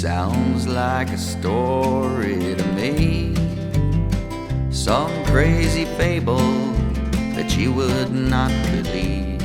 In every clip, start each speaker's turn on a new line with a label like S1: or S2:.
S1: sounds like a story to me, some crazy fable that you would not believe.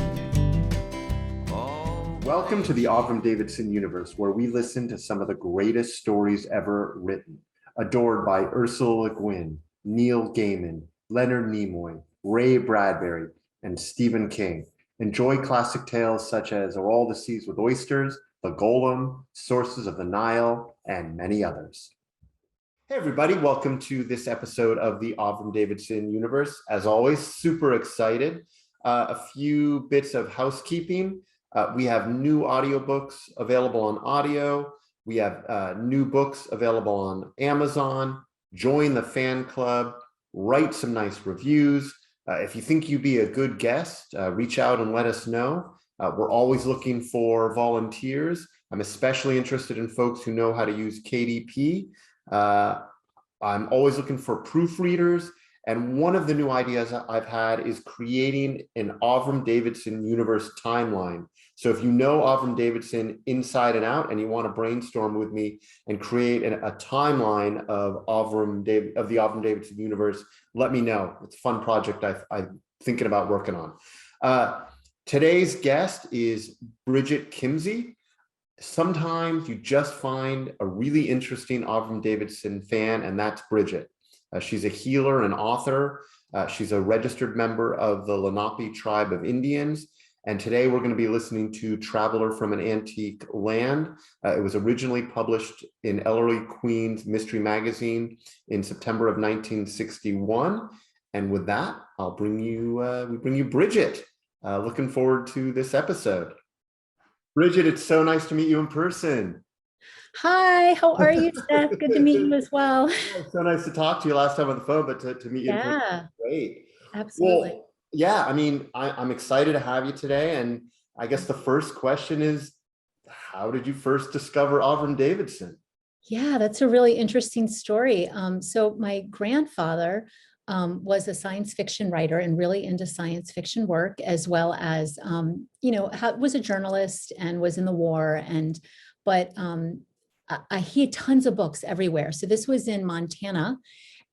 S2: Welcome to the Avram Davidson universe, where we listen to some of the greatest stories ever written, adored by Ursula Le Guin, Neil Gaiman, Leonard Nimoy, Ray Bradbury, and Stephen King. Enjoy classic tales such as Are All the Seas with Oysters, The Golem, Sources of the Nile, and many others. Hey everybody, welcome to this episode of the Avram Davidson universe. As always, super excited. A few bits of housekeeping. We have new audiobooks available on audio. We have new books available on Amazon. Join the fan club, write some nice reviews. If you think you'd be a good guest, reach out and let us know. We're always looking for volunteers. I'm especially interested in folks who know how to use KDP. I'm always looking for proofreaders. And one of the new ideas I've had is creating an Avram Davidson universe timeline. So if you know Avram Davidson inside and out and you want to brainstorm with me and create a timeline of the Avram Davidson universe, let me know. It's a fun project I'm thinking about working on. Today's guest is Bridget Kimsey. Sometimes you just find a really interesting Avram Davidson fan, and that's Bridget. She's a healer and author. She's a registered member of the Lenape tribe of Indians. And today we're going to be listening to Traveler from an Antique Land. It was originally published in Ellery, Queens Mystery Magazine in September of 1961. And with that, we bring you Bridget. Looking forward to this episode. Bridget, it's so nice to meet you in person.
S3: Hi, how are you, Seth? Good to meet you as well.
S2: It's so nice to talk to you last time on the phone, but to meet you in person, great.
S3: Absolutely.
S2: Well, yeah, I mean, I'm excited to have you today. And I guess the first question is, how did you first discover Avram Davidson?
S3: Yeah, that's a really interesting story. So my grandfather was a science fiction writer and really into science fiction work, as well as, was a journalist and was in the war. But he had tons of books everywhere. So this was in Montana,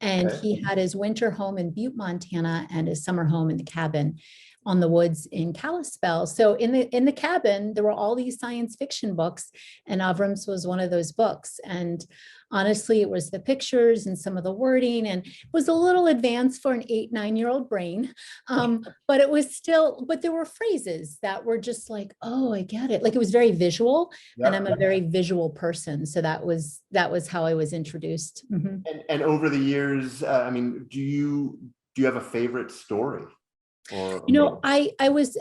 S3: and he had his winter home in Butte, Montana, and his summer home in the cabin on the woods in Kalispell. So in the cabin, there were all these science fiction books, and Avram's was one of those books. And honestly, it was the pictures and some of the wording, and it was a little advanced for an 8-9-year-old brain. But it was still, but there were phrases that were just like, oh, I get it. Like it was very visual, and I'm a very visual person. So that was how I was introduced. Mm-hmm.
S2: And over the years, I mean, do you have a favorite story?
S3: I was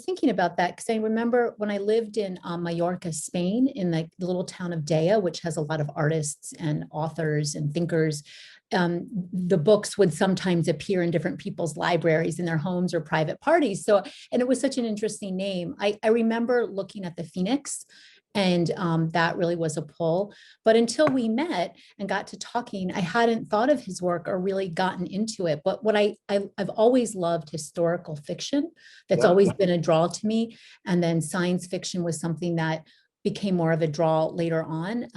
S3: thinking about that because I remember when I lived in Mallorca, Spain, in the little town of Dea, which has a lot of artists and authors and thinkers. The books would sometimes appear in different people's libraries in their homes or private parties. So, and it was such an interesting name. I remember looking at the Phoenix, and that really was a pull. But until we met and got to talking, I hadn't thought of his work or really gotten into it. But what I've always loved historical fiction. That's always been a draw to me. And then science fiction was something that became more of a draw later on.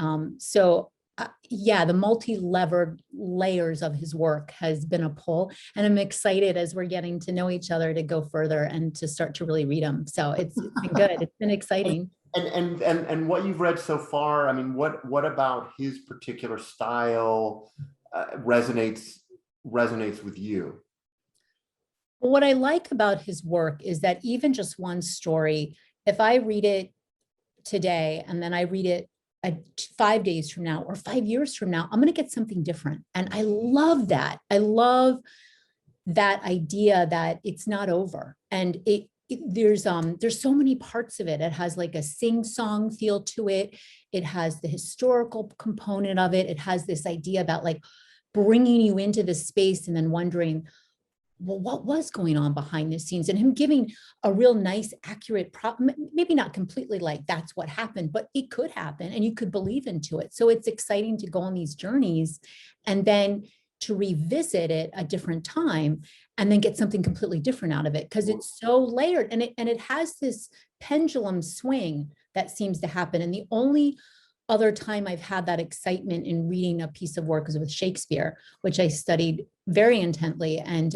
S3: The multi-levered layers of his work has been a pull, and I'm excited as we're getting to know each other to go further and to start to really read them. So it's been good. It's been exciting.
S2: And what you've read so far, I mean, what about his particular style resonates with you?
S3: Well, what I like about his work is that even just one story, if I read it today and then I read it 5 days from now or 5 years from now, I'm going to get something different. And I love that. I love that idea that it's not over. And there's so many parts of it. It has like a sing-song feel to it. It has the historical component of it. It has this idea about like bringing you into the space and then wondering, well, what was going on behind the scenes, and him giving a real nice, accurate, maybe not completely like that's what happened, but it could happen and you could believe into it. So it's exciting to go on these journeys and then to revisit it a different time and then get something completely different out of it, because it's so layered, and it has this pendulum swing that seems to happen. And the only other time I've had that excitement in reading a piece of work was with Shakespeare, which I studied very intently. And,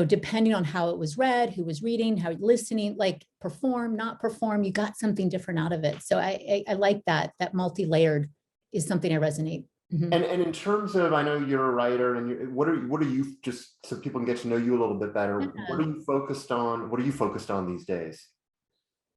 S3: depending on how it was read, who was reading, how listening, like perform, not perform, you got something different out of it. So I like that multi-layered is something I resonate.
S2: And in terms of, I know you're a writer, and what are you, just so people can get to know you a little bit better, what are you focused on? What are you focused on these days?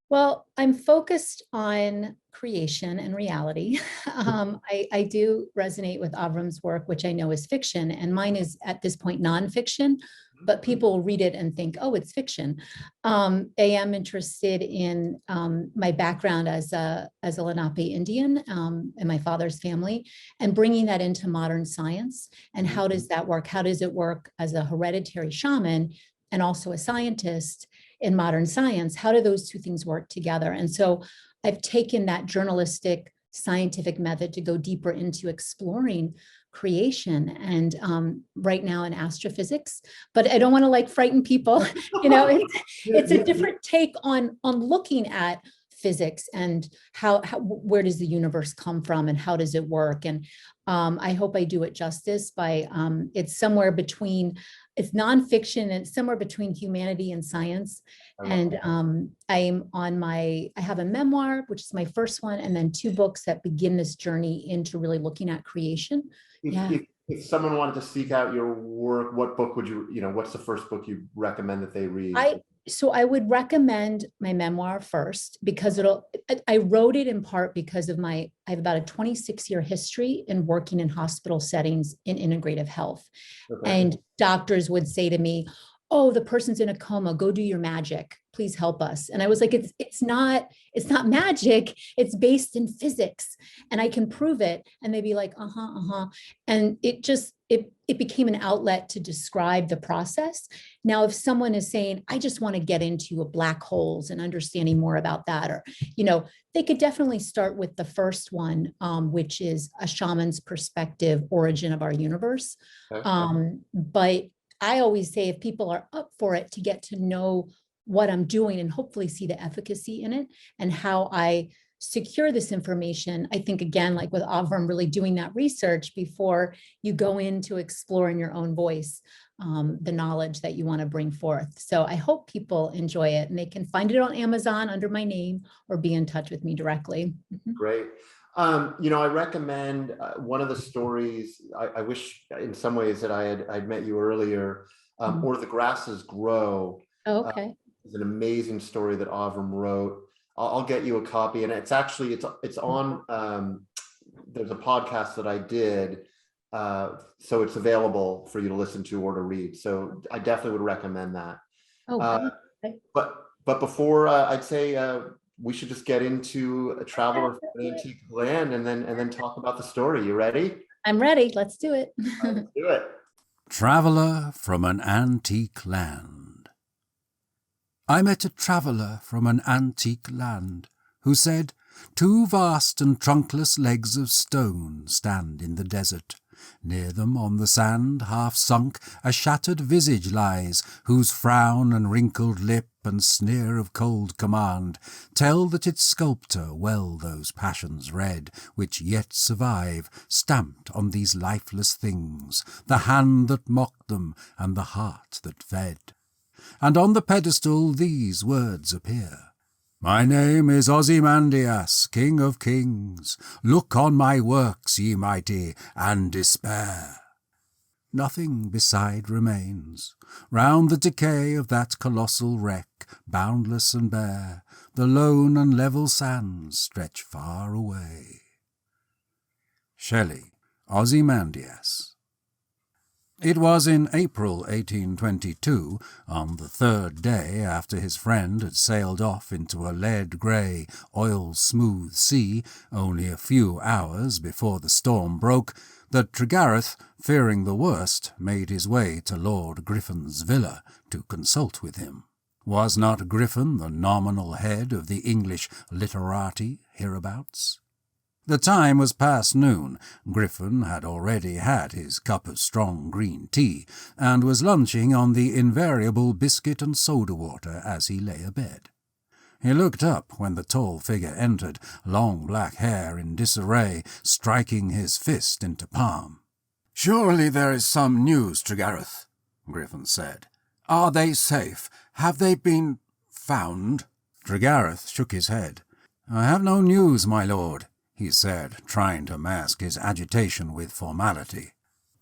S3: Well, I'm focused on creation and reality. I do resonate with Avram's work, which I know is fiction, and mine is at this point nonfiction, but people read it and think, oh, it's fiction. I am interested in my background as a Lenape Indian in my father's family, and bringing that into modern science. And how does that work? How does it work as a hereditary shaman and also a scientist in modern science? How do those two things work together? And so I've taken that journalistic scientific method to go deeper into exploring creation, and right now in astrophysics, but I don't want to frighten people. It's a different take on looking at physics and how where does the universe come from and how does it work? And I hope I do it justice by it's somewhere between, it's nonfiction and it's somewhere between humanity and science. And I have a memoir, which is my first one, and then 2 books that begin this journey into really looking at creation.
S2: If someone wanted to seek out your work, what book would what's the first book you recommend that they read?
S3: So I would recommend my memoir first, because I wrote it in part because of I have about a 26-year history in working in hospital settings in integrative health. Okay. And doctors would say to me, oh, the person's in a coma, go do your magic, please help us. And I was like, it's not magic, it's based in physics and I can prove it. And they'd be like, And it became an outlet to describe the process. Now, if someone is saying, I just want to get into black holes and understanding more about that, or, they could definitely start with the first one, which is A Shaman's Perspective, Origin of Our Universe. Okay. But I always say, if people are up for it, to get to know what I'm doing and hopefully see the efficacy in it and how I secure this information. I think, again, like with Avram, really doing that research before you go into exploring your own voice, the knowledge that you want to bring forth. So I hope people enjoy it, and they can find it on Amazon under my name or be in touch with me directly.
S2: Great. I recommend one of the stories. I wish in some ways that I'd met you earlier, Or the Grasses Grow.
S3: Oh, okay.
S2: It's an amazing story that Avram wrote. I'll get you a copy, and it's actually it's on. There's a podcast that I did, so it's available for you to listen to or to read. So I definitely would recommend that.
S3: Oh, okay.
S2: But before I'd say we should just get into a traveler from an antique land, and then talk about the story. You ready?
S3: I'm ready. Let's do it.
S2: Let's do it.
S4: Traveler from an Antique Land. I met a traveller from an antique land, who said, 2 vast and trunkless legs of stone stand in the desert. Near them on the sand, half sunk, a shattered visage lies, whose frown and wrinkled lip and sneer of cold command tell that its sculptor well those passions read, which yet survive, stamped on these lifeless things, the hand that mocked them and the heart that fed. And on the pedestal these words appear. My name is Ozymandias, King of Kings. Look on my works, ye mighty, and despair. Nothing beside remains. Round the decay of that colossal wreck, boundless and bare, the lone and level sands stretch far away. Shelley, Ozymandias. It was in April 1822, on the 3rd day after his friend had sailed off into a lead-grey, oil-smooth sea only a few hours before the storm broke, that Tregareth, fearing the worst, made his way to Lord Griffin's villa to consult with him. Was not Griffin the nominal head of the English literati hereabouts? The time was past noon. Griffin had already had his cup of strong green tea, and was lunching on the invariable biscuit and soda water as he lay abed. He looked up when the tall figure entered, long black hair in disarray, striking his fist into palm. "Surely there is some news, Tregareth," Griffin said. "Are they safe? Have they been found?" Tregareth shook his head. "I have no news, my lord," he said, trying to mask his agitation with formality.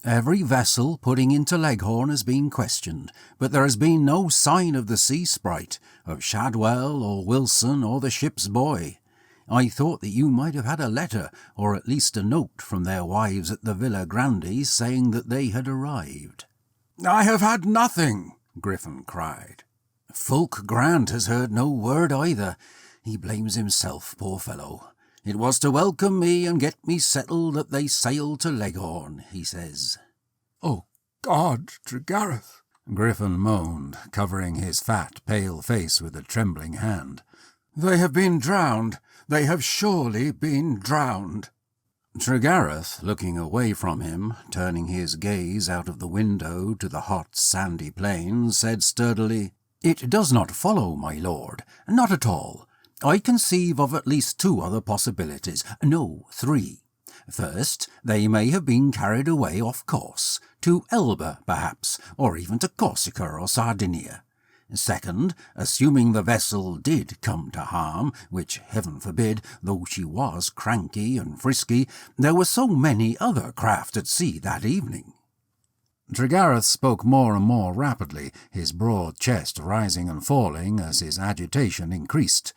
S4: "Every vessel putting into Leghorn has been questioned, but there has been no sign of the sea sprite, of Shadwell or Wilson or the ship's boy. I thought that you might have had a letter, or at least a note from their wives at the Villa Grande saying that they had arrived." "I have had nothing," Griffin cried. "Fulk Grant has heard no word either. He blames himself, poor fellow. It was to welcome me and get me settled that they sailed to Leghorn, he says." "Oh, God, Tregareth," Griffin moaned, covering his fat, pale face with a trembling hand. "They have been drowned. They have surely been drowned." Tregareth, looking away from him, turning his gaze out of the window to the hot, sandy plain, said sturdily, "It does not follow, my lord. Not at all. I conceive of at least 2 other possibilities. No, 3. First, they may have been carried away off course, to Elba, perhaps, or even to Corsica or Sardinia. Second, assuming the vessel did come to harm, which heaven forbid, though she was cranky and frisky, there were so many other craft at sea that evening." Tregareth spoke more and more rapidly, his broad chest rising and falling as his agitation increased.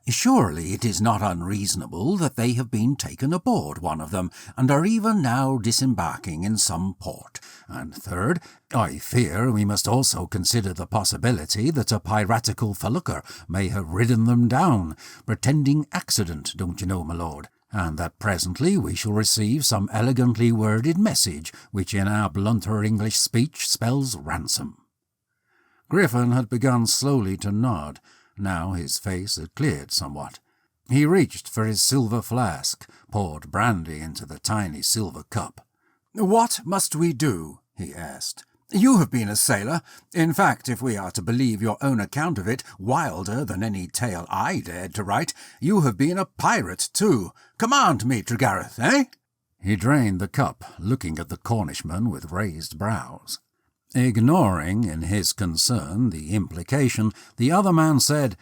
S4: "Surely it is not unreasonable that they have been taken aboard one of them, and are even now disembarking in some port. And third, I fear we must also consider the possibility that a piratical felucca may have ridden them down, pretending accident, don't you know, my lord, and that presently we shall receive some elegantly worded message, which in our blunter English speech spells ransom." Griffin had begun slowly to nod. Now his face had cleared somewhat. He reached for his silver flask, poured brandy into the tiny silver cup. "What must we do?" he asked. "You have been a sailor. In fact, if we are to believe your own account of it, wilder than any tale I dared to write, you have been a pirate too. Command me, Tregareth, eh?" He drained the cup, looking at the Cornishman with raised brows. Ignoring, in his concern, the implication, the other man said,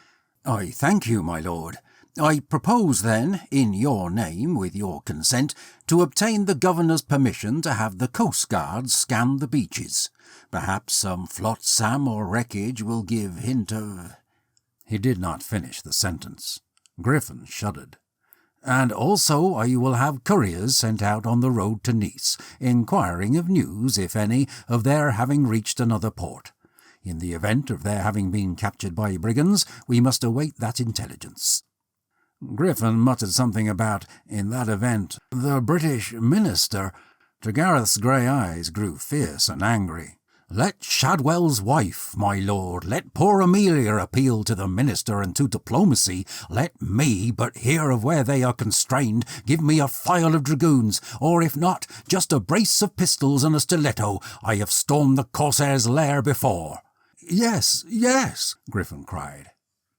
S4: "I thank you, my lord. I propose, then, in your name, with your consent, to obtain the governor's permission to have the Coast Guard scan the beaches. Perhaps some flotsam or wreckage will give hint of—" He did not finish the sentence. Griffin shuddered. "And also I will have couriers sent out on the road to Nice, inquiring of news, if any, of their having reached another port. In the event of their having been captured by brigands, we must await that intelligence." Griffin muttered something about, in that event, the British minister. Tregareth's grey eyes grew fierce and angry. "Let Shadwell's wife, my lord, let poor Amelia appeal to the minister and to diplomacy. Let me but hear of where they are constrained, give me a file of dragoons, or if not, just a brace of pistols and a stiletto. I have stormed the corsair's lair before." "Yes, yes," Griffin cried.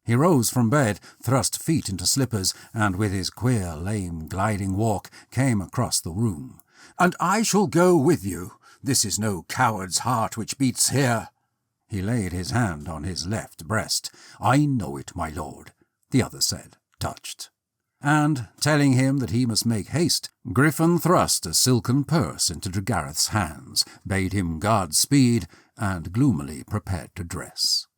S4: He rose from bed, thrust feet into slippers, and with his queer, lame, gliding walk, came across the room. "And I shall go with you. This is no coward's heart which beats here." He laid his hand on his left breast. "I know it, my lord," the other said, touched. And, telling him that he must make haste, Griffin thrust a silken purse into Tregareth's hands, bade him Godspeed, and gloomily prepared to dress.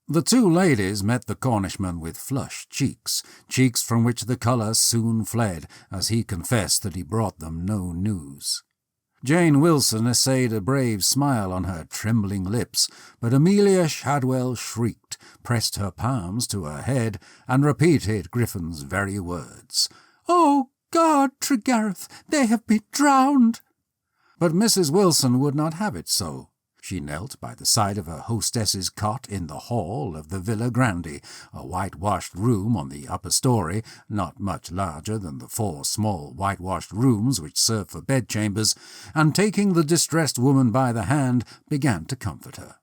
S4: The 2 ladies met the Cornishman with flushed cheeks, cheeks from which the colour soon fled, as he confessed that he brought them no news. Jane Wilson essayed a brave smile on her trembling lips, but Amelia Shadwell shrieked, pressed her palms to her head, and repeated Griffin's very words. "Oh, God, Tregareth, they have been drowned!" But Mrs. Wilson would not have it so. She knelt by the side of her hostess's cot in the hall of the Villa Grande, a whitewashed room on the upper story, not much larger than the 4 small whitewashed rooms which serve for bedchambers, and taking the distressed woman by the hand, began to comfort her.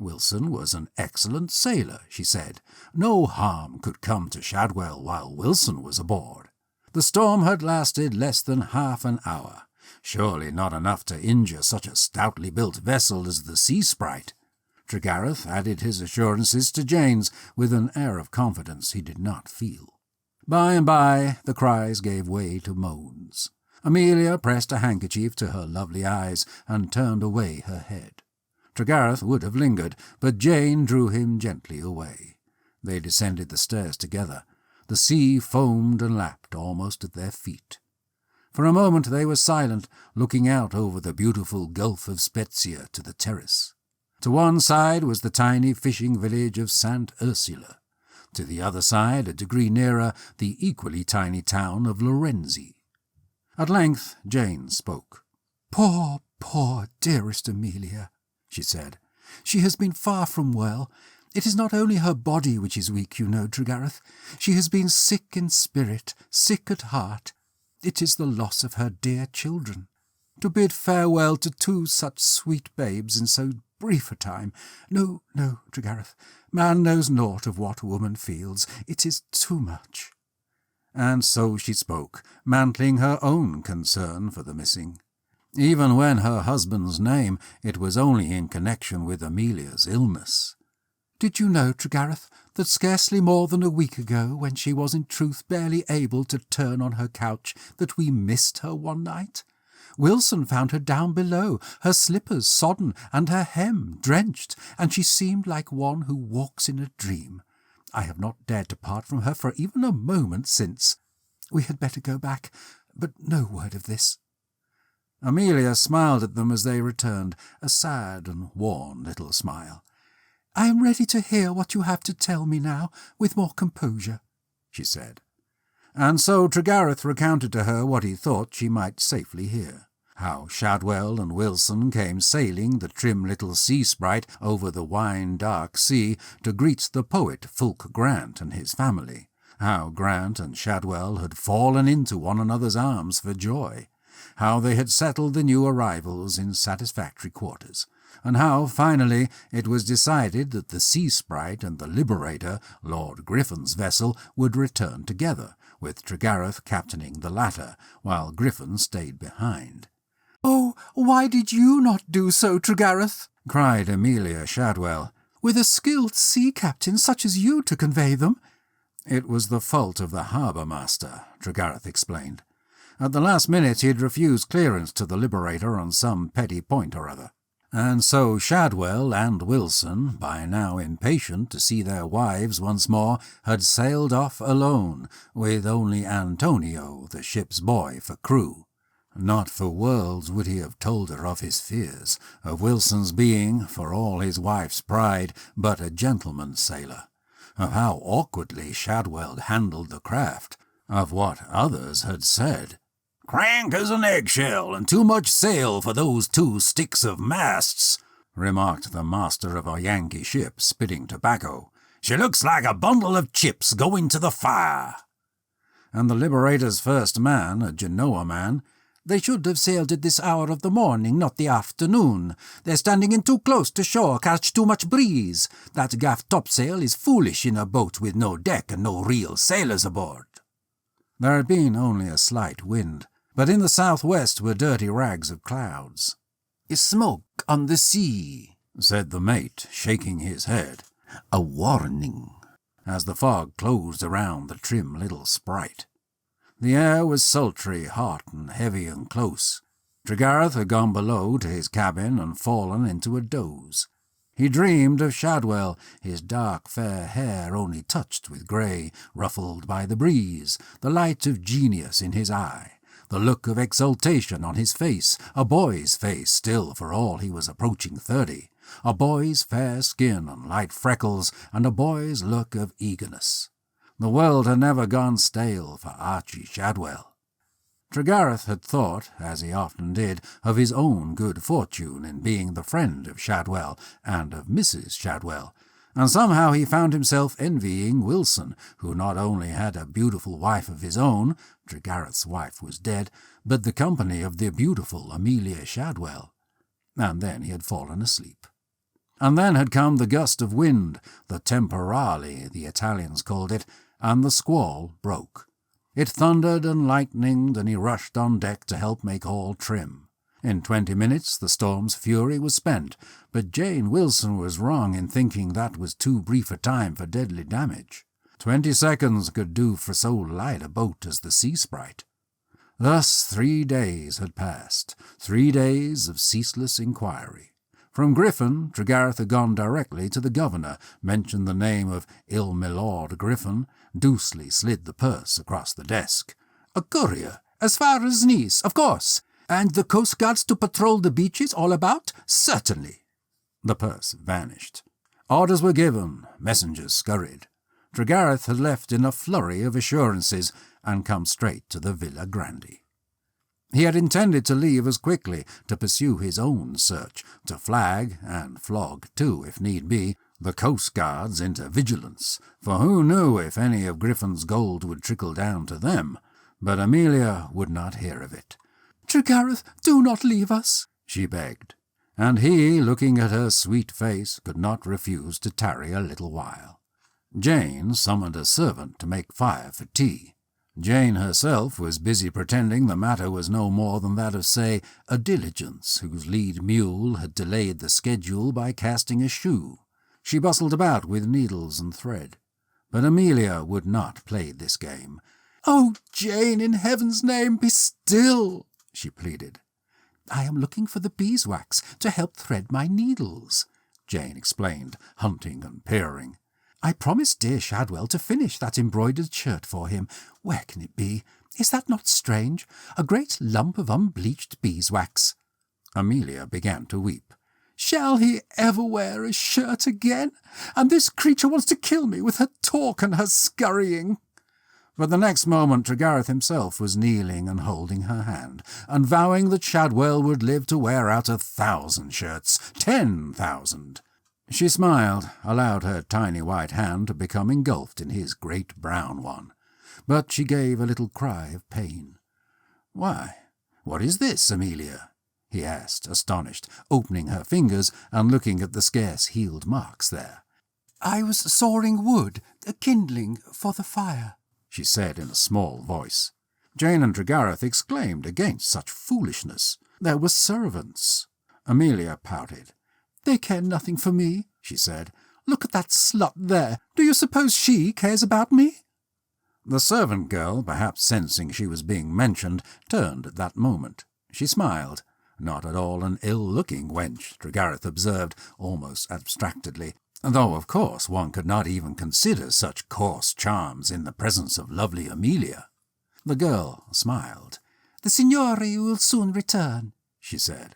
S4: Wilson was an excellent sailor, she said. No harm could come to Shadwell while Wilson was aboard. The storm had lasted less than half an hour, surely not enough to injure such a stoutly built vessel as the Sea Sprite. Tregareth added his assurances to Jane's with an air of confidence he did not feel. By and by the cries gave way to moans. Amelia pressed a handkerchief to her lovely eyes and turned away her head. Tregareth would have lingered, but Jane drew him gently away. They descended the stairs together. The sea foamed and lapped almost at their feet. For a moment they were silent, looking out over the beautiful Gulf of Spezia to the terrace. To one side was the tiny fishing village of St. Ursula. To the other side, a degree nearer, the equally tiny town of Lorenzi. At length Jane spoke. "Poor, poor, dearest Amelia," she said. "She has been far from well. It is not only her body which is weak, you know, Tregareth. She has been sick in spirit, sick at heart. It is the loss of her dear children. To bid farewell to two such sweet babes in so brief a time. No, no, Tregareth, man knows naught of what woman feels. It is too much." And so she spoke, mantling her own concern for the missing. Even when her husband's name, it was only in connection with Amelia's illness. "Did you know, Tregareth, that scarcely more than a week ago, when she was in truth barely able to turn on her couch, that we missed her one night? Wilson found her down below, her slippers sodden and her hem drenched, and she seemed like one who walks in a dream. I have not dared to part from her for even a moment since. We had better go back, but no word of this." Amelia smiled at them as they returned, a sad and worn little smile. "I am ready to hear what you have to tell me now, with more composure," she said. And so Tregareth recounted to her what he thought she might safely hear. How Shadwell and Wilson came sailing the trim little Sea Sprite over the wine-dark sea to greet the poet Fulk Grant and his family. How Grant and Shadwell had fallen into one another's arms for joy. How they had settled the new arrivals in satisfactory quarters. And how, finally, it was decided that the Sea Sprite and the Liberator, Lord Griffin's vessel, would return together, with Tregareth captaining the latter, while Griffin stayed behind. "Oh, why did you not do so, Tregareth?" cried Amelia Shadwell. "With a skilled sea captain such as you to convey them." It was the fault of the harbour-master, Tregareth explained. At the last minute he had refused clearance to the Liberator on some petty point or other. And so Shadwell and Wilson, by now impatient to see their wives once more, had sailed off alone, with only Antonio, the ship's boy, for crew. Not for worlds would he have told her of his fears, of Wilson's being, for all his wife's pride, but a gentleman's sailor, of how awkwardly Shadwell handled the craft, of what others had said. "Crank as an eggshell, and too much sail for those 2 sticks of masts," remarked the master of a Yankee ship, spitting tobacco. "She looks like a bundle of chips going to the fire." And the Liberator's first man, a Genoa man, "They should have sailed at this hour of the morning, not the afternoon. They're standing in too close to shore, catch too much breeze. That gaff topsail is foolish in a boat with no deck and no real sailors aboard." There had been only a slight wind, but in the southwest were dirty rags of clouds. "Smoke on the sea," said the mate, shaking his head. "A warning," as the fog closed around the trim little Sprite. The air was sultry, hot, and heavy and close. Tregareth had gone below to his cabin and fallen into a doze. He dreamed of Shadwell, his dark fair hair only touched with grey, ruffled by the breeze, the light of genius in his eye, the look of exultation on his face, a boy's face still for all he was approaching 30, a boy's fair skin and light freckles, and a boy's look of eagerness. The world had never gone stale for Archie Shadwell. Tregareth had thought, as he often did, of his own good fortune in being the friend of Shadwell and of Mrs. Shadwell, and somehow he found himself envying Wilson, who not only had a beautiful wife of his own, Tregareth's wife was dead, but the company of the beautiful Amelia Shadwell. And then he had fallen asleep. And then had come the gust of wind, the temporale, the Italians called it, and the squall broke. It thundered and lightened, and he rushed on deck to help make all trim. In 20 minutes the storm's fury was spent, but Jane Wilson was wrong in thinking that was too brief a time for deadly damage. 20 seconds could do for so light a boat as the Sea Sprite. Thus 3 days had passed, 3 days of ceaseless inquiry. From Griffin, Tregarth had gone directly to the governor, mentioned the name of Il Milord Griffin, doucely slid the purse across the desk. "A courier, as far as Nice, of course. And the Coast Guards to patrol the beaches all about? Certainly." The purse vanished. Orders were given, messengers scurried. Tregarth had left in a flurry of assurances and come straight to the Villa Grande. He had intended to leave as quickly to pursue his own search, to flag, and flog too, if need be, the Coast Guards into vigilance, for who knew if any of Griffin's gold would trickle down to them? But Amelia would not hear of it. "Tregarth, do not leave us," she begged, and he, looking at her sweet face, could not refuse to tarry a little while. Jane summoned a servant to make fire for tea. Jane herself was busy pretending the matter was no more than that of, say, a diligence whose lead mule had delayed the schedule by casting a shoe. She bustled about with needles and thread. But Amelia would not play this game. "Oh, Jane, in heaven's name, be still," she pleaded. "I am looking for the beeswax to help thread my needles," Jane explained, hunting and peering. "I promised dear Shadwell to finish that embroidered shirt for him. Where can it be? Is that not strange? A great lump of unbleached beeswax." Amelia began to weep. "Shall he ever wear a shirt again? And this creature wants to kill me with her talk and her scurrying." But the next moment Tregarth himself was kneeling and holding her hand, and vowing that Shadwell would live to wear out 1,000 shirts, 10,000. She smiled, allowed her tiny white hand to become engulfed in his great brown one. But she gave a little cry of pain. "Why, what is this, Amelia?" he asked, astonished, opening her fingers and looking at the scarce-healed marks there. "I was sawing wood, kindling for the fire," she said in a small voice. Jane and Tregarth exclaimed against such foolishness. There were servants. Amelia pouted. "They care nothing for me," she said. "Look at that slut there. Do you suppose she cares about me?" The servant girl, perhaps sensing she was being mentioned, turned at that moment. She smiled. Not at all an ill-looking wench, Tregarth observed, almost abstractedly, though of course one could not even consider such coarse charms in the presence of lovely Amelia. The girl smiled. "The signore will soon return," she said.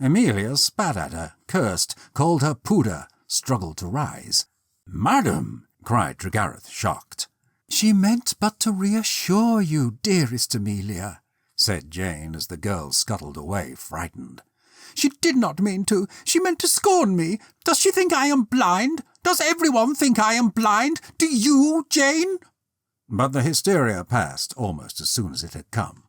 S4: Amelia spat at her, cursed, called her Puda, struggled to rise. "Madam!" cried Tregarth, shocked. "She meant but to reassure you, dearest Amelia," said Jane as the girl scuttled away, frightened. "She did not mean to. She meant to scorn me. Does she think I am blind? Does everyone think I am blind? Do you, Jane?" But the hysteria passed almost as soon as it had come.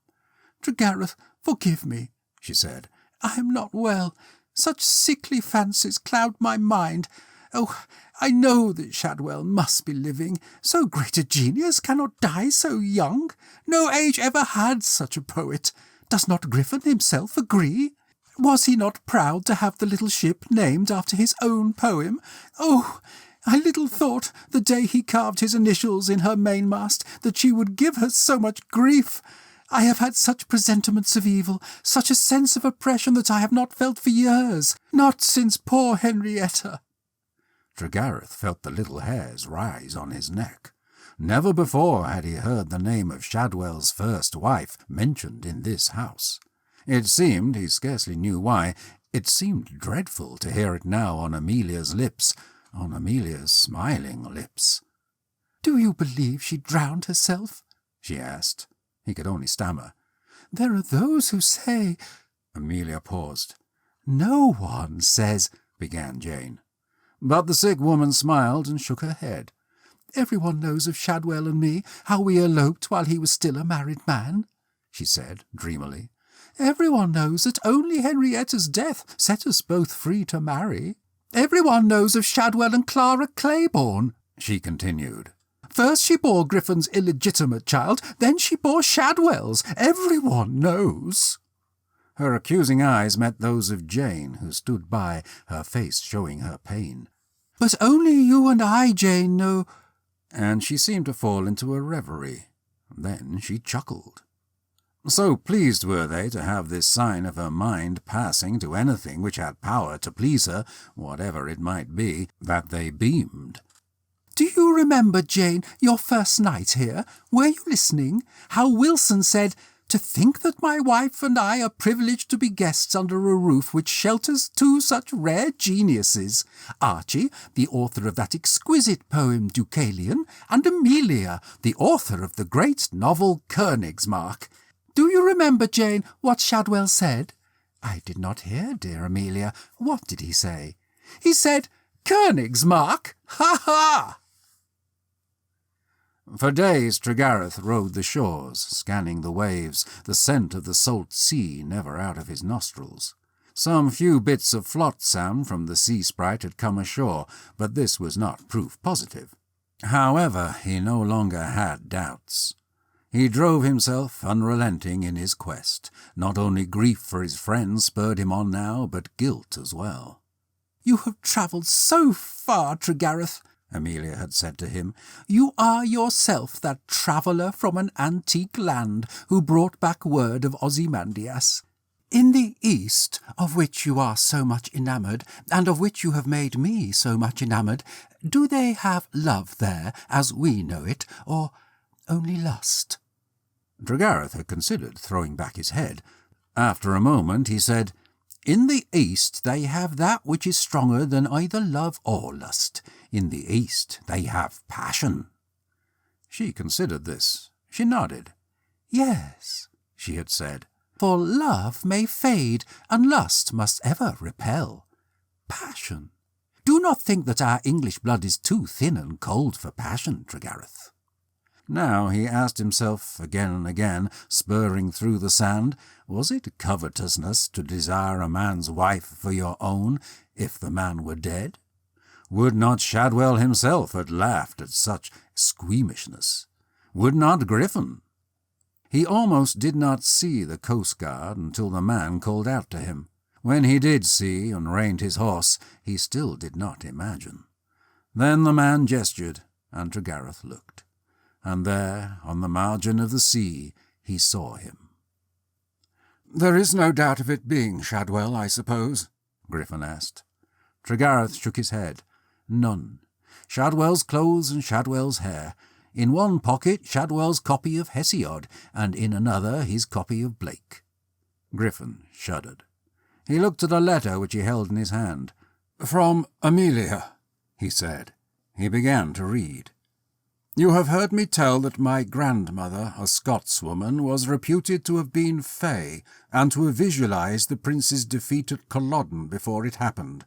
S4: "Tregarth, forgive me," she said. "I am not well. Such sickly fancies cloud my mind. Oh, I know that Shadwell must be living. So great a genius cannot die so young. No age ever had such a poet. Does not Griffin himself agree? Was he not proud to have the little ship named after his own poem? Oh, I little thought, the day he carved his initials in her mainmast, that she would give her so much grief. I have had such presentiments of evil, such a sense of oppression that I have not felt for years, not since poor Henrietta." Tregarth felt the little hairs rise on his neck. Never before had he heard the name of Shadwell's first wife mentioned in this house. It seemed, he scarcely knew why, it seemed dreadful to hear it now on Amelia's lips, on Amelia's smiling lips. "Do you believe she drowned herself?" she asked. He could only stammer. "There are those who say—" Amelia paused. "No one says—" began Jane. But the sick woman smiled and shook her head. "Everyone knows of Shadwell and me, how we eloped while he was still a married man," she said dreamily. "Everyone knows that only Henrietta's death set us both free to marry. Everyone knows of Shadwell and Clara Claiborne, she continued. First she bore Griffin's illegitimate child, then she bore Shadwell's. Everyone knows. Her accusing eyes met those of Jane, who stood by, her face showing her pain. But only you and I, Jane, know... And she seemed to fall into a reverie. Then she chuckled. So pleased were they to have this sign of her mind passing to anything which had power to please her, whatever it might be, that they beamed. Do you remember, Jane, your first night here? Were you listening? How Wilson said, "To think that my wife and I are privileged to be guests under a roof which shelters two such rare geniuses, Archie, the author of that exquisite poem Deucalion, and Amelia, the author of the great novel Königsmarck. Do you remember, Jane, what Shadwell said?" "I did not hear, dear Amelia. What did he say?" "He said, 'Königsmarck! Ha ha!'" For days Tregareth rode the shores, scanning the waves, the scent of the salt sea never out of his nostrils. Some few bits of flotsam from the sea sprite had come ashore, but this was not proof positive. However, he no longer had doubts. He drove himself unrelenting in his quest. Not only grief for his friends spurred him on now, but guilt as well. "You have travelled so far, Tregareth," Amelia had said to him. "You are yourself that traveller from an antique land who brought back word of Ozymandias. In the East, of which you are so much enamoured, and of which you have made me so much enamoured, do they have love there, as we know it, or only lust?" Tregareth had considered throwing back his head. After a moment he said, "In the East they have that which is stronger than either love or lust. In the East they have passion." She considered this. She nodded. "Yes," she had said, "for love may fade, and lust must ever repel. Passion. Do not think that our English blood is too thin and cold for passion, Tregareth." Now he asked himself again and again, spurring through the sand, was it covetousness to desire a man's wife for your own, if the man were dead? Would not Shadwell himself have laughed at such squeamishness? Would not Griffin? He almost did not see the coastguard until the man called out to him. When he did see and reined his horse, he still did not imagine. Then the man gestured, and Tregareth looked. And there, on the margin of the sea, he saw him. "There is no doubt of it being Shadwell, I suppose?" Griffin asked. Tregareth shook his head. "None. Shadwell's clothes and Shadwell's hair. In one pocket Shadwell's copy of Hesiod, and in another his copy of Blake." Griffin shuddered. He looked at a letter which he held in his hand. "From Amelia," he said. He began to read. "You have heard me tell that my grandmother, a Scotswoman, was reputed to have been fey, and to have visualized the prince's defeat at Culloden before it happened.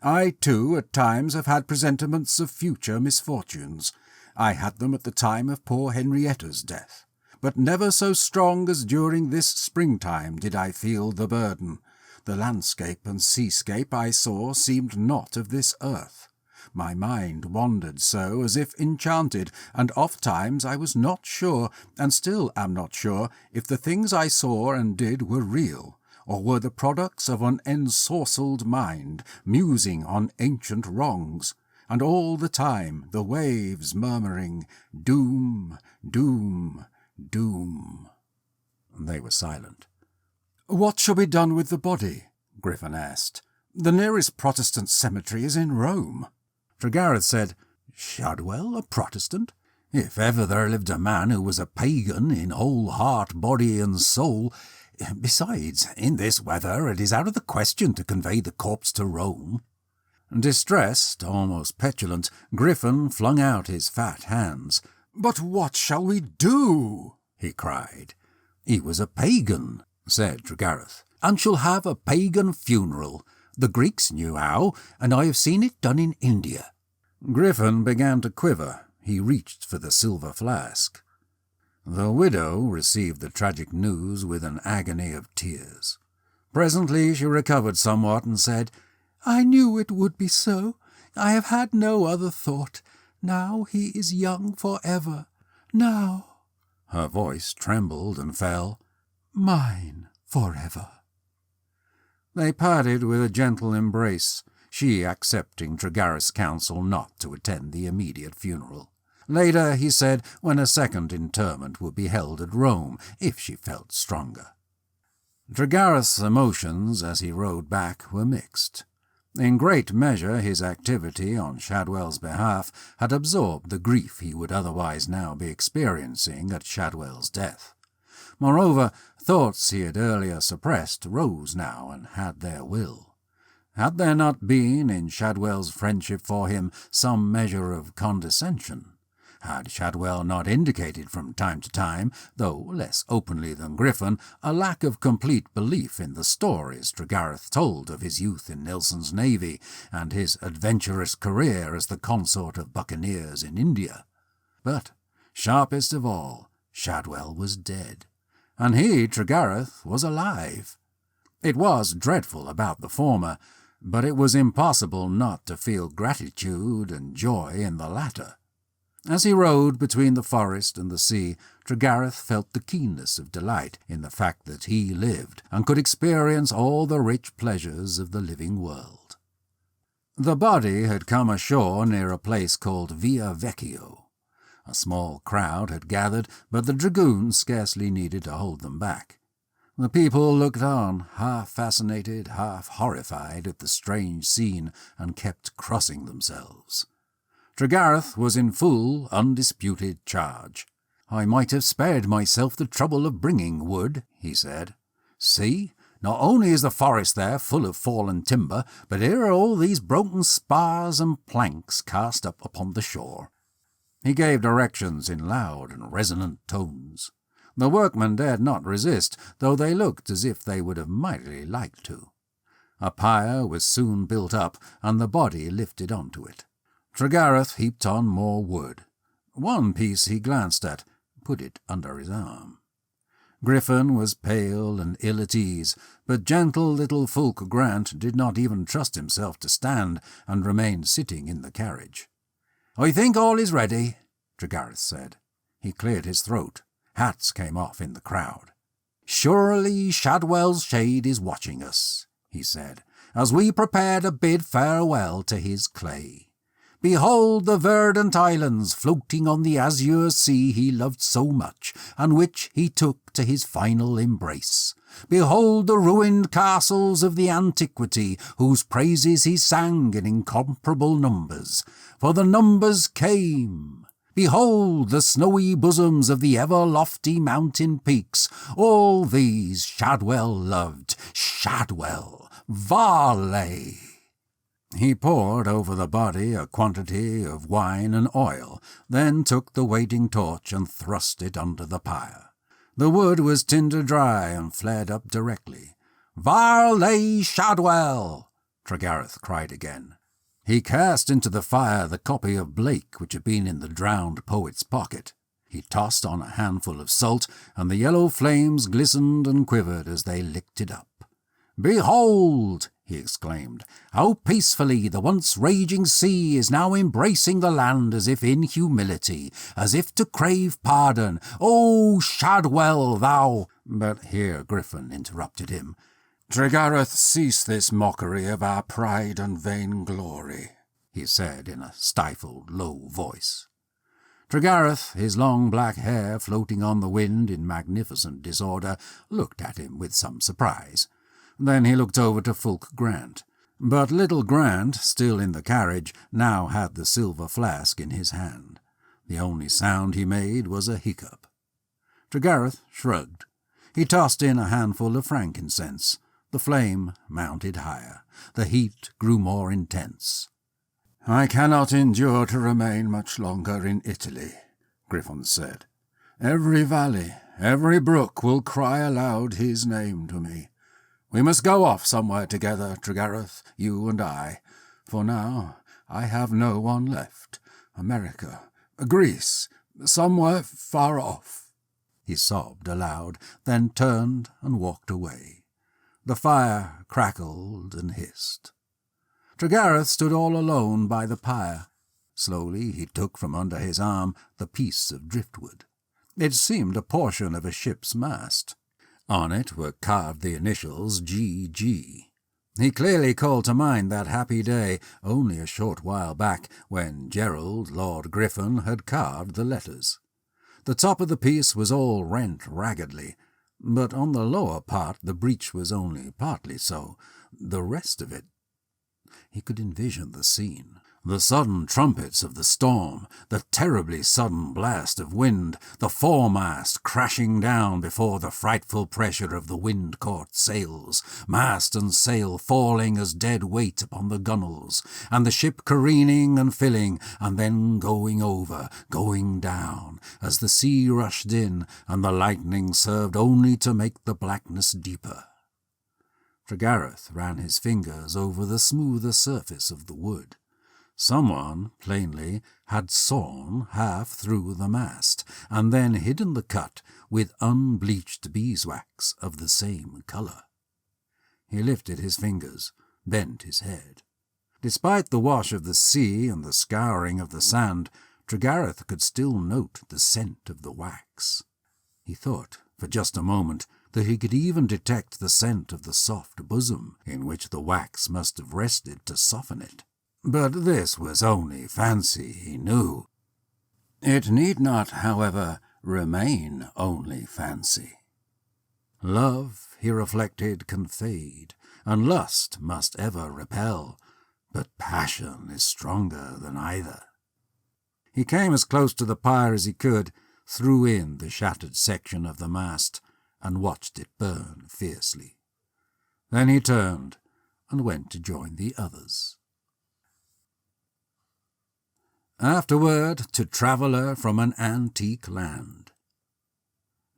S4: I, too, at times have had presentiments of future misfortunes. I had them at the time of poor Henrietta's death. But never so strong as during this springtime did I feel the burden. The landscape and seascape I saw seemed not of this earth. My mind wandered so as if enchanted, and oft-times I was not sure, and still am not sure, if the things I saw and did were real, or were the products of an ensorcelled mind, musing on ancient wrongs, and all the time the waves murmuring, 'Doom, doom, doom.'" They were silent. "What shall be done with the body?" Griffin asked. "The nearest Protestant cemetery is in Rome." Tregareth said, "Shadwell, a Protestant? If ever there lived a man who was a pagan in whole heart, body, and soul. Besides, in this weather it is out of the question to convey the corpse to Rome." Distressed, almost petulant, Griffin flung out his fat hands. "But what shall we do?" he cried. "He was a pagan," said Tregareth, "and shall have a pagan funeral. The Greeks knew how, and I have seen it done in India." Griffin began to quiver. He reached for the silver flask. The widow received the tragic news with an agony of tears. Presently she recovered somewhat and said, I knew it would be so. I have had no other thought. Now he is young forever. Now," her voice trembled and fell, "mine forever." They parted with a gentle embrace, she accepting Tregareth's counsel not to attend the immediate funeral. Later, he said, when a second interment would be held at Rome, if she felt stronger. Tregareth's emotions as he rode back were mixed. In great measure, his activity on Shadwell's behalf had absorbed the grief he would otherwise now be experiencing at Shadwell's death. Moreover, thoughts he had earlier suppressed rose now and had their will. Had there not been in Shadwell's friendship for him some measure of condescension? Had Shadwell not indicated from time to time, though less openly than Griffin, a lack of complete belief in the stories Tregareth told of his youth in Nelson's navy and his adventurous career as the consort of buccaneers in India? But, sharpest of all, Shadwell was dead, and he, Tregareth, was alive. It was dreadful about the former, but it was impossible not to feel gratitude and joy in the latter. As he rode between the forest and the sea, Tregareth felt the keenness of delight in the fact that he lived and could experience all the rich pleasures of the living world. The body had come ashore near a place called Via Vecchio. A small crowd had gathered, but the dragoons scarcely needed to hold them back. The people looked on, half fascinated, half horrified at the strange scene, and kept crossing themselves. Tregareth was in full, undisputed charge. "I might have spared myself the trouble of bringing wood," he said. "See, not only is the forest there full of fallen timber, but here are all these broken spars and planks cast up upon the shore." He gave directions in loud and resonant tones. The workmen dared not resist, though they looked as if they would have mightily liked to. A pyre was soon built up, and the body lifted onto it. Tregareth heaped on more wood. One piece he glanced at, put it under his arm. Griffin was pale and ill at ease, but gentle little Fulk Grant did not even trust himself to stand, and remained sitting in the carriage. "I think all is ready," Tregareth said. He cleared his throat. Hats came off in the crowd. "Surely Shadwell's shade is watching us," he said, "as we prepare to bid farewell to his clay. Behold the verdant islands floating on the azure sea he loved so much, and which he took to his final embrace. Behold the ruined castles of the antiquity, whose praises he sang in incomparable numbers, for the numbers came. Behold the snowy bosoms of the ever-lofty mountain peaks. All these Shadwell loved. Shadwell! Varley!" He poured over the body a quantity of wine and oil, then took the waiting torch and thrust it under the pyre. The wood was tinder dry and flared up directly. "Varley Shadwell!" Tregareth cried again. He cast into the fire the copy of Blake which had been in the drowned poet's pocket. He tossed on a handful of salt, and the yellow flames glistened and quivered as they licked it up. "Behold!" he exclaimed, "how peacefully the once raging sea is now embracing the land as if in humility, as if to crave pardon. O Shadwell, thou—" But here Griffin interrupted him. "Tregareth, cease this mockery of our pride and vain glory," he said in a stifled, low voice. Tregareth, his long black hair floating on the wind in magnificent disorder, looked at him with some surprise. Then he looked over to Fulk Grant. But little Grant, still in the carriage, now had the silver flask in his hand. The only sound he made was a hiccup. Tregareth shrugged. He tossed in a handful of frankincense. The flame mounted higher. The heat grew more intense. "I cannot endure to remain much longer in Italy," Griffin said. "Every valley, every brook will cry aloud his name to me. We must go off somewhere together, Tregareth, you and I, for now I have no one left. America, Greece, somewhere far off." He sobbed aloud, then turned and walked away. The fire crackled and hissed. Tregareth stood all alone by the pyre. Slowly he took from under his arm the piece of driftwood. It seemed a portion of a ship's mast. On it were carved the initials G.G. He clearly called to mind that happy day, only a short while back, when Gerald, Lord Griffin, had carved the letters. The top of the piece was all rent raggedly, but on the lower part the breach was only partly so. The rest of it... He could envision the scene. The sudden trumpets of the storm, the terribly sudden blast of wind, the foremast crashing down before the frightful pressure of the wind-caught sails, mast and sail falling as dead weight upon the gunwales, and the ship careening and filling, and then going over, going down, as the sea rushed in, and the lightning served only to make the blackness deeper. Tregareth ran his fingers over the smoother surface of the wood. Someone, plainly, had sawn half through the mast, and then hidden the cut with unbleached beeswax of the same colour. He lifted his fingers, bent his head. Despite the wash of the sea and the scouring of the sand, Tregareth could still note the scent of the wax. He thought, for just a moment, that he could even detect the scent of the soft bosom in which the wax must have rested to soften it. But this was only fancy, he knew. It need not, however, remain only fancy. Love, he reflected, can fade, and lust must ever repel, but passion is stronger than either. He came as close to the pyre as he could, threw in the shattered section of the mast, and watched it burn fiercely. Then he turned and went to join the others. Afterward, to Traveller from an Antique Land.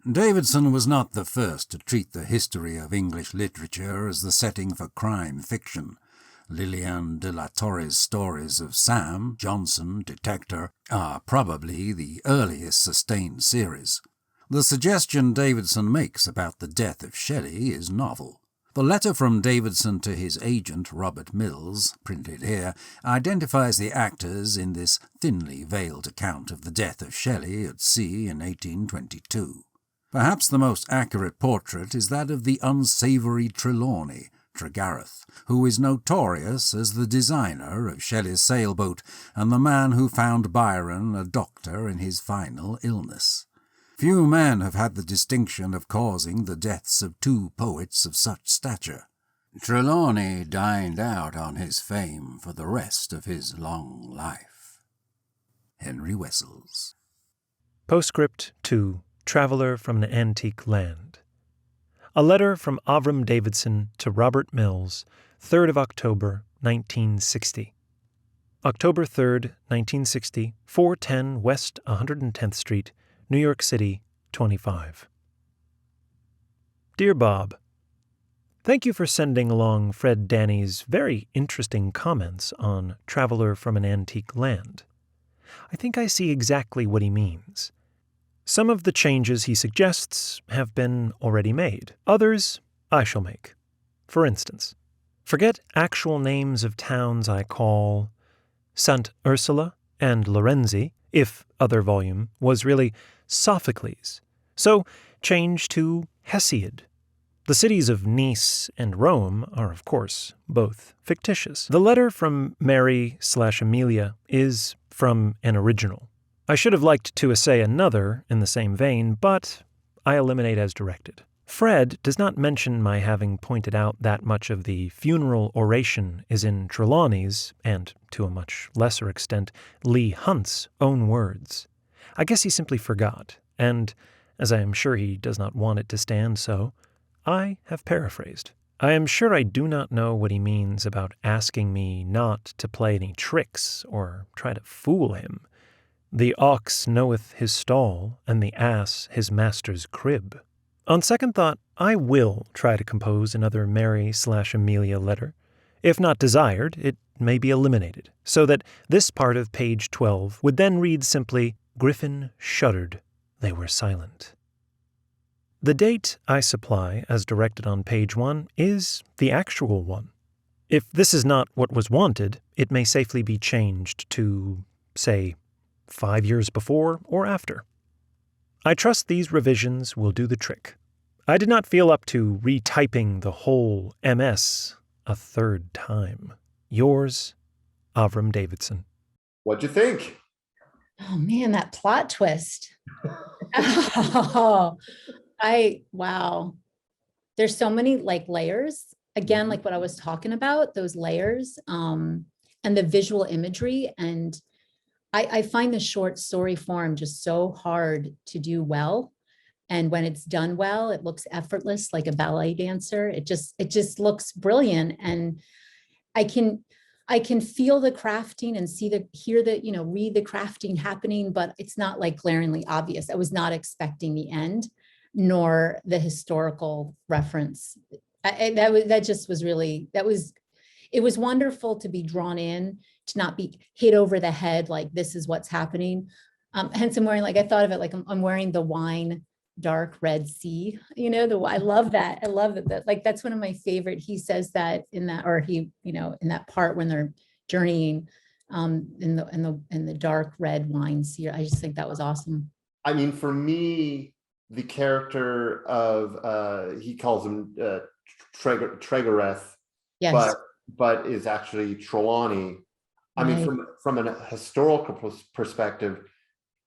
S4: Davidson was not the first to treat the history of English literature as the setting for crime fiction. Lillian de la Torre's stories of Sam, Johnson, Detector, are probably the earliest sustained series. The suggestion Davidson makes about the death of Shelley is novel. The letter from Davidson to his agent, Robert Mills, printed here, identifies the actors in this thinly veiled account of the death of Shelley at sea in 1822. Perhaps the most accurate portrait is that of the unsavoury Trelawney, Tregareth, who is notorious as the designer of Shelley's sailboat and the man who found Byron a doctor in his final illness. Few men have had the distinction of causing the deaths of two poets of such stature. Trelawney dined out on his fame for the rest of his long life. Henry Wessels.
S5: Postscript to Traveller from an Antique Land. A letter from Avram Davidson to Robert Mills, 3rd of October, 1960. October 3rd, 1960, 410 West 110th Street, New York City, 25. Dear Bob, thank you for sending along Fred Danny's very interesting comments on Traveller from an Antique Land. I think I see exactly what he means. Some of the changes he suggests have been already made. Others I shall make. For instance, forget actual names of towns I call St. Ursula and Lorenzi, if other volume was really Sophocles, so change to Hesiod. The cities of Nice and Rome are, of course, both fictitious. The letter from Mary/Amelia is from an original. I should have liked to essay another in the same vein, but I eliminate as directed. Fred does not mention my having pointed out that much of the funeral oration is in Trelawney's, and to a much lesser extent, Leigh Hunt's own words. I guess he simply forgot, and, as I am sure he does not want it to stand so, I have paraphrased. I am sure I do not know what he means about asking me not to play any tricks or try to fool him. The ox knoweth his stall, and the ass his master's crib. On second thought, I will try to compose another Mary/Amelia letter. If not desired, it may be eliminated, so that this part of page 12 would then read simply, Griffin shuddered. They were silent. The date I supply, as directed on page 1, is the actual one. If this is not what was wanted, it may safely be changed to, say, 5 years before or after. I trust these revisions will do the trick. I did not feel up to retyping the whole MS a third time. Yours, Avram Davidson.
S2: What'd you think?
S3: Oh man, that plot twist. Wow. There's so many like layers. Again, like what I was talking about, those layers, and the visual imagery. And I find the short story form just so hard to do well. And when it's done well, it looks effortless, like a ballet dancer. It just looks brilliant. And I can feel the crafting and hear the, read the crafting happening, but it's not like glaringly obvious. I was not expecting the end, nor the historical reference. It was wonderful to be drawn in, to not be hit over the head like this is what's happening. Hence I'm wearing, like, I thought of it like I'm wearing the wine dark red sea, I love that. I love that. Like, that's one of my favorite. He says that in that, or he, in that part when they're journeying in the dark red wine sea. I just think that was awesome.
S2: I mean, for me, the character of he calls him Tregareth,
S3: Yes.
S2: but is actually Trelawney. I mean, from a historical perspective,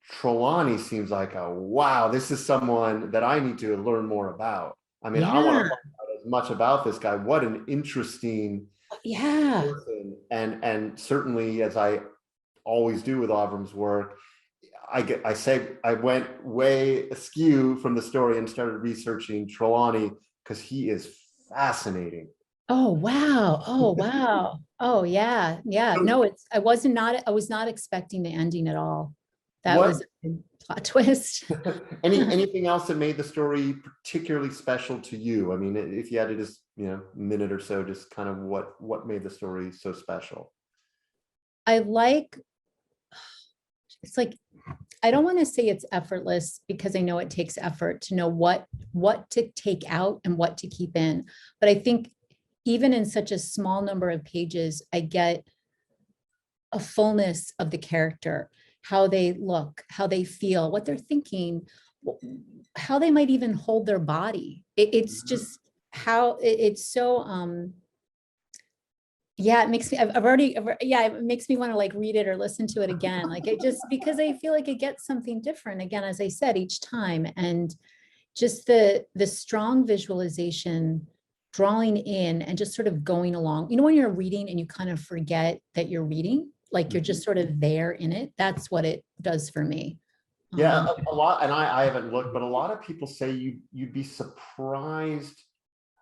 S2: Trelawney seems like wow, this is someone that I need to learn more about. I mean, I want to find out as much about this guy. What an interesting person. And certainly, as I always do with Avram's work, I went way askew from the story and started researching Trelawney because he is fascinating.
S3: Oh wow. Oh yeah. No, I was not expecting the ending at all. That was a plot twist.
S2: Anything else that made the story particularly special to you? I mean, if you had to just, a minute or so, just kind of what made the story so special?
S3: It's like, I don't want to say it's effortless because I know it takes effort to know what to take out and what to keep in. But I think even in such a small number of pages, I get a fullness of the character, how they look, how they feel, what they're thinking, how they might even hold their body. It's just how it's so, it makes me, it makes me want to like read it or listen to it again. Like because I feel like it gets something different again, as I said, each time. And just the strong visualization, drawing in and just sort of going along, when you're reading and you kind of forget that you're reading, like you're just sort of there in it. That's what it does for me.
S2: Yeah, a lot, and I haven't looked, but a lot of people say you'd be surprised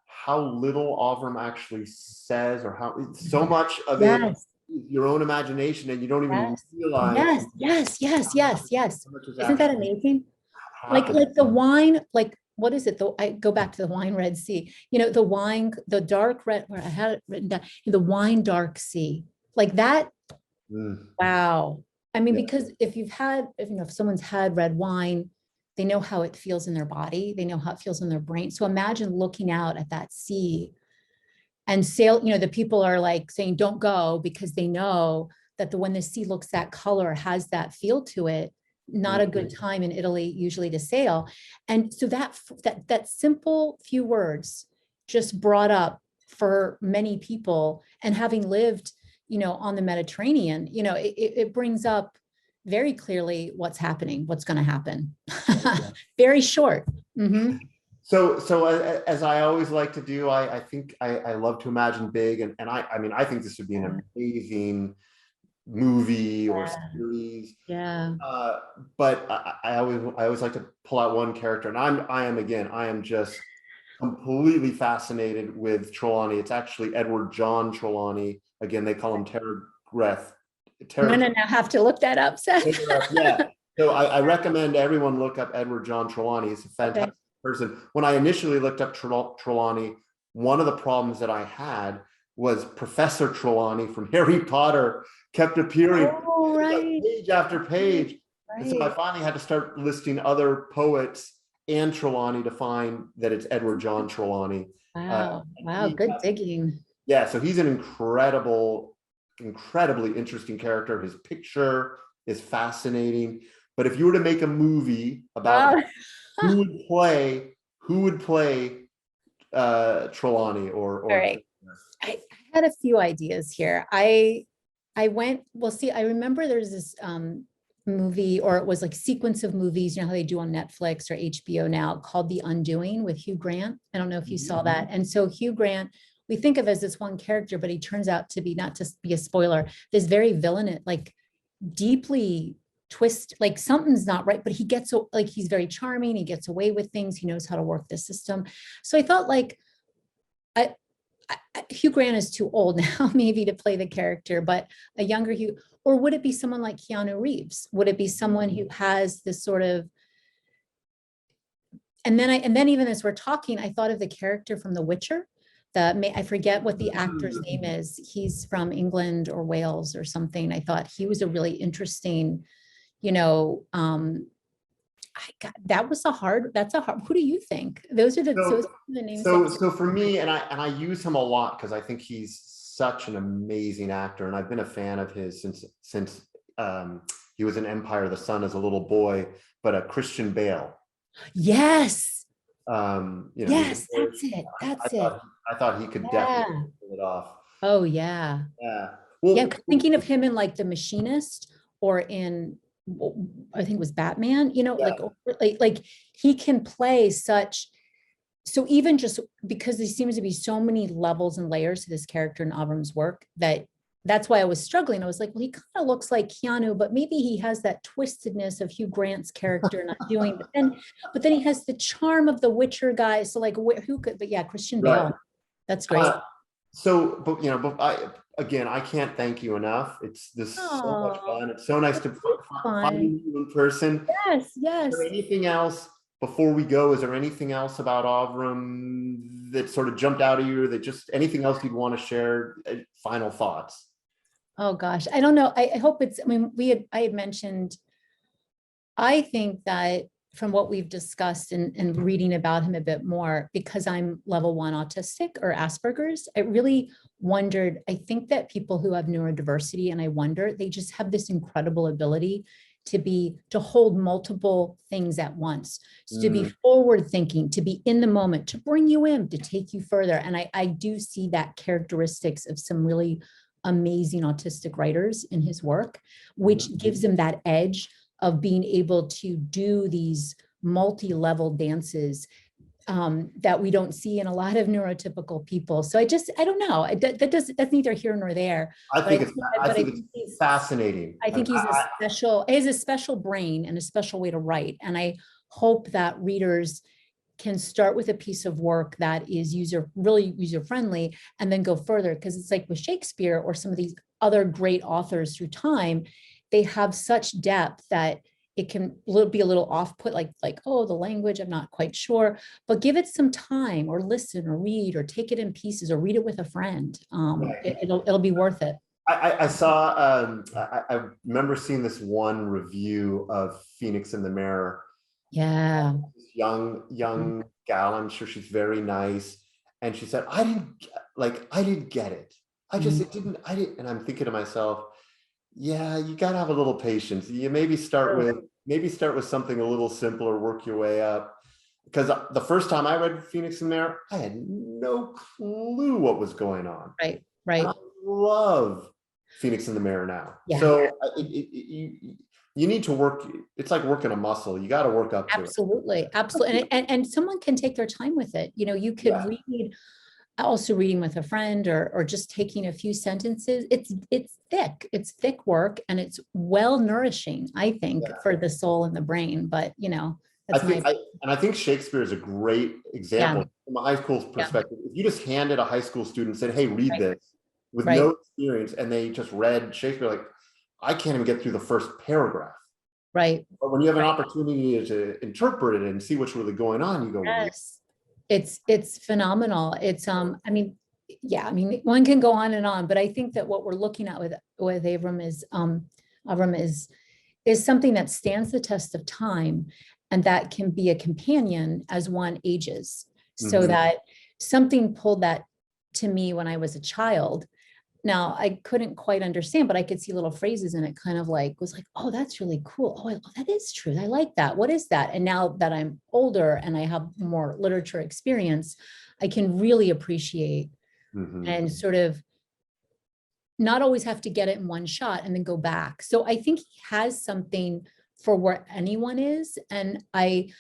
S2: how little Avram actually says, or how so much of it is your own imagination, and you don't even realize.
S3: Yes. Isn't that amazing? Like the wine, like what is it? I go back to the wine red sea. The wine, the dark red. Where I had it written down, the wine dark sea, like that. Wow. I mean, because if someone's had red wine, they know how it feels in their body. They know how it feels in their brain. So imagine looking out at that sea and sail, the people are like saying, don't go, because they know that when the sea looks that color, has that feel to it, not a good time in Italy usually to sail. And so that simple few words just brought up for many people, and having lived on the Mediterranean, it brings up very clearly what's happening, what's going to happen. Very short. Mm-hmm.
S2: So as I always like to do, I think I love to imagine big, and I mean, I think this would be an amazing movie or series.
S3: Yeah.
S2: But I always like to pull out one character, and I am just completely fascinated with Trelawney. It's actually Edward John Trelawney. Again, they call him Tregareth.
S3: I'm gonna now have to look that up, Seth.
S2: Yeah. So I recommend everyone look up Edward John Trelawney. He's a fantastic person. When I initially looked up Trelawney, one of the problems that I had was Professor Trelawney from Harry Potter kept appearing page after page. And so I finally had to start listing other poets and Trelawney to find that it's Edward John Trelawney.
S3: Wow. Good digging.
S2: Yeah, so he's an incredibly interesting character. His picture is fascinating. But if you were to make a movie about who would play Trelawney or
S3: All right. I had a few ideas here. I went, well, see, I remember there's this movie, or it was like sequence of movies, you know how they do on Netflix or HBO now, called The Undoing with Hugh Grant. I don't know if you saw that. And so Hugh Grant, we think of as this one character, but he turns out to be, not to be a spoiler, this very villainous, like deeply twist, like something's not right, but he gets, like, he's very charming, he gets away with things, he knows how to work the system. So I thought, like, Hugh Grant is too old now maybe to play the character, but a younger Hugh, or would it be someone like Keanu Reeves? Would it be someone who has this sort of, and then even as we're talking, I thought of the character from The Witcher. I forget what the actor's name is. He's from England or Wales or something. I thought he was a really interesting, you know, that's a hard, who do you think? Those are the names.
S2: So for me, and I use him a lot because I think he's such an amazing actor, and I've been a fan of his since he was in Empire of the Sun as a little boy, but a Christian Bale.
S3: Yes.
S2: You know,
S3: yes, that's it.
S2: I thought he could definitely pull it off.
S3: Oh yeah.
S2: Yeah. Well,
S3: yeah, thinking of him in like The Machinist, or in, I think it was Batman, you know, like he can play such, so even just because there seems to be so many levels and layers to this character in Avram's work, that's why I was struggling. I was like, well, he kind of looks like Keanu, but maybe he has that twistedness of Hugh Grant's character not doing, but then he has the charm of the Witcher guy. So like, who could, but yeah, Christian Bale. That's great.
S2: But you know, I can't thank you enough. It's this so much fun. It's so nice to find you in person.
S3: Yes.
S2: Is there anything else before we go? Is there anything else about Avram that sort of jumped out at you, that just anything else you'd want to share? Final thoughts.
S3: Oh gosh, I don't know. I hope it's, I mean, I had mentioned, I think that from what we've discussed and reading about him a bit more, because I'm level 1 autistic or Asperger's, I really wondered, I think that people who have neurodiversity, and I wonder, they just have this incredible ability to hold multiple things at once, to be forward thinking, to be in the moment, to bring you in, to take you further. And I do see that characteristics of some really amazing autistic writers in his work, which gives them that edge of being able to do these multi-level dances that we don't see in a lot of neurotypical people. So I don't know. That's neither here nor there.
S2: I think it's fascinating.
S3: I think he has a special brain and a special way to write. And I hope that readers can start with a piece of work that is really user-friendly, and then go further. Because it's like with Shakespeare or some of these other great authors through time, they have such depth that it can be a little off-put, like, oh, the language, I'm not quite sure, but give it some time, or listen, or read, or take it in pieces, or read it with a friend. It'll be worth it.
S2: I saw, I remember seeing this one review of Phoenix in the Mirror.
S3: Yeah.
S2: Young gal, I'm sure she's very nice. And she said, I didn't get it. And I'm thinking to myself, yeah, you got to have a little patience. You maybe start with something a little simpler, work your way up. Because the first time I read Phoenix in the Mirror, I had no clue what was going on.
S3: Right.
S2: And I love Phoenix in the Mirror now.
S3: Yeah.
S2: So you need to work. It's like working a muscle. You got to work up to it.
S3: Absolutely. And someone can take their time with it. You know, you could read, also reading with a friend, or just taking a few sentences. It's thick work, and it's well nourishing, I think, for the soul and the brain. But you know,
S2: I think Shakespeare is a great example from a high school perspective. If you just handed a high school student and said, "Hey, read this," with no experience, and they just read Shakespeare, like, I can't even get through the first paragraph.
S3: Right.
S2: But when you have an opportunity to interpret it and see what's really going on, you go,
S3: yes, it's phenomenal. It's one can go on and on, but I think that what we're looking at with Avram is something that stands the test of time, and that can be a companion as one ages, so that something pulled that to me when I was a child. Now, I couldn't quite understand, but I could see little phrases and it kind of like was like, oh, that's really cool. Oh, that is true. I like that. What is that? And now that I'm older and I have more literature experience, I can really appreciate and sort of not always have to get it in one shot and then go back. So I think he has something for where anyone is. And I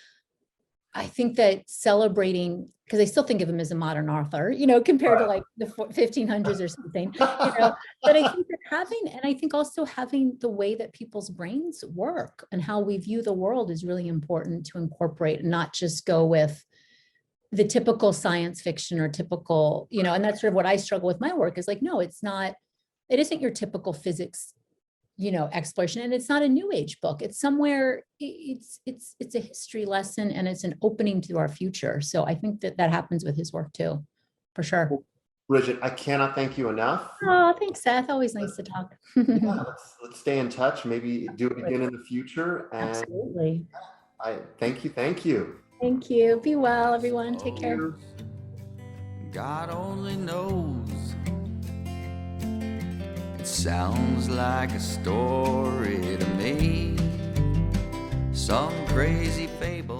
S3: think that celebrating, because I still think of him as a modern author, you know, compared to like the 1500s or something, you know, but I think that and I think also having the way that people's brains work and how we view the world is really important to incorporate and not just go with the typical science fiction or typical, you know, and that's sort of what I struggle with my work is like, no, it isn't your typical physics, you know, exploration. And it's not a new age book. It's somewhere, it's a history lesson and it's an opening to our future. So I think that happens with his work too, for sure.
S2: Bridget, I cannot thank you enough.
S3: Oh, thanks, Seth. Always nice to talk.
S2: Yeah, let's stay in touch. Maybe do it again in the future. And
S3: absolutely.
S2: I thank you. Thank you.
S3: Thank you. Be well, everyone. Take care.
S1: God only knows. It sounds like a story to me. Some crazy fable.